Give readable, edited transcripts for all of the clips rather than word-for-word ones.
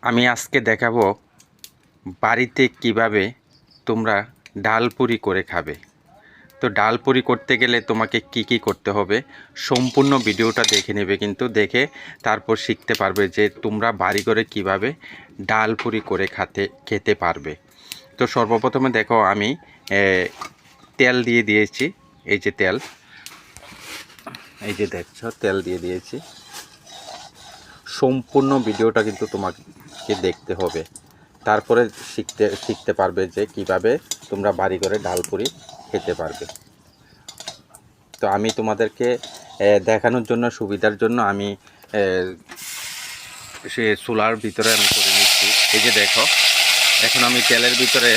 আমি আজকে দেখাবো বাড়িতে কিভাবে তোমরা ডাল পুরি করে খাবে। তো ডাল পুরি করতে গেলে তোমাকে কি কি করতে হবে সম্পূর্ণ ভিডিওটা দেখে নেবে, কিন্তু দেখে তারপর শিখতে পারবে যে তোমরা বাড়ি করে কিভাবে ডাল পুরি করে খেতে পারবে। তো সর্বপ্রথমে দেখো আমি তেল দিয়ে দিয়েছি। এই যে তেল, এই যে দেখছো তেল দিয়ে দিয়েছি। সম্পূর্ণ ভিডিওটা কিন্তু তোমাকে দেখতে হবে, তারপরে শিখতে পারবে যে কিভাবে তোমরা বাড়ি করে ডাল পুরি খেতে পারবে। তো আমি তোমাদেরকে দেখানোর জন্য, সুবিধার জন্য আমি সে চুলার ভিতরে আমি করে নিচ্ছি। এই যে দেখো, এখন আমি তেলের ভিতরে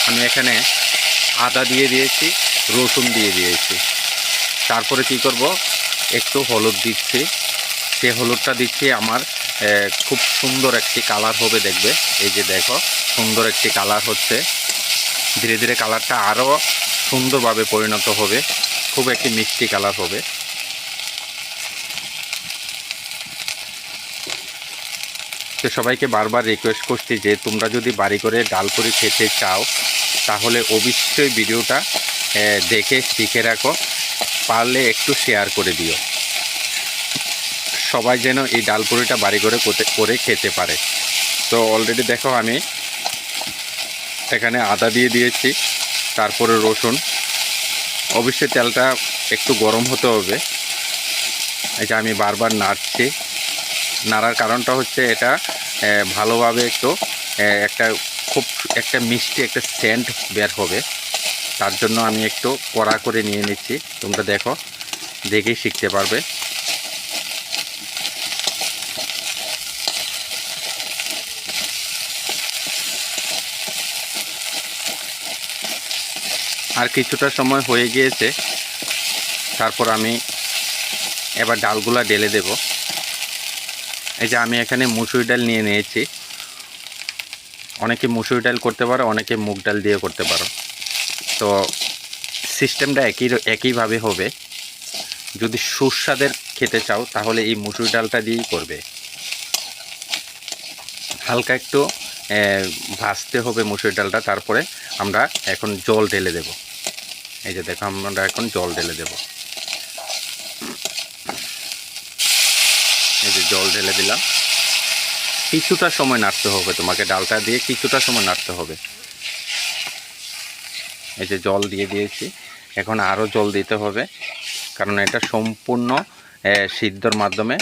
আমি এখানে আদা দিয়ে দিয়েছি, রসুন দিয়ে দিয়েছি। তারপরে কি করব, একটু হলুদ দিচ্ছি। সে হলুদটা দিচ্ছি আমার খুব সুন্দর একটি কালার হবে, দেখবে। এই যে দেখো, সুন্দর একটি কালার হচ্ছে। ধীরে ধীরে কালারটা আরও সুন্দরভাবে পরিণত হবে, খুব একটি মিষ্টি কালার হবে। তো সবাইকে বারবার রিকোয়েস্ট করছি যে তোমরা যদি বাড়ি করে ডাল পুরি খেতে চাও তাহলে অবশ্যই ভিডিওটা দেখে শিখে রাখো, পারলে একটু শেয়ার করে দিও, সবাই যেন এই ডাল পুরিটা বাড়ি করে খেতে পারে। তো অলরেডি দেখো আমি এখানে আদা দিয়ে দিয়েছি, তারপরে রসুন। অবশ্যই তেলটা একটু গরম হতে হবে। এই যে আমি বারবার নাড়ছি, নাড়ার কারণটা হচ্ছে এটা ভালোভাবে একটু খুব একটা মিষ্টি একটা সেন্ট বের হবে, তার জন্য আমি একটু কড়া করে নিয়ে নিচ্ছি। তোমরা দেখো, দেখেই শিখতে পারবে। আর কিছুটা সময় হয়ে গিয়েছে, তারপর আমি এবার ডালগুলা ঢেলে দেব। এই যে আমি এখানে মুসুরি ডাল নিয়ে নিয়েছি। অনেকে মুসুরি ডাল করতে পারো, অনেকে মুগ ডাল দিয়ে করতে পারো। তো সিস্টেমটা একইভাবে হবে। যদি সুস্বাদের খেতে চাও তাহলে এই মুসুরি ডালটা দিয়েই করবে। হালকা একটু ভাজতে হবে মুসুরি ডালটা, তারপরে আমরা এখন জল ঢেলে দেব। এই যে দেখো, আমরা এখন জল ঢেলে দেব। এই যে জল ঢেলে দিলাম। কিছুটা সময় নাড়তে হবে তোমাকে, ডালটা দিয়ে কিছুটা সময় নাড়তে হবে। এই যে জল দিয়ে দিয়েছি, এখন আরও জল দিতে হবে, কারণ এটা সম্পূর্ণ সিদ্ধর মাধ্যমে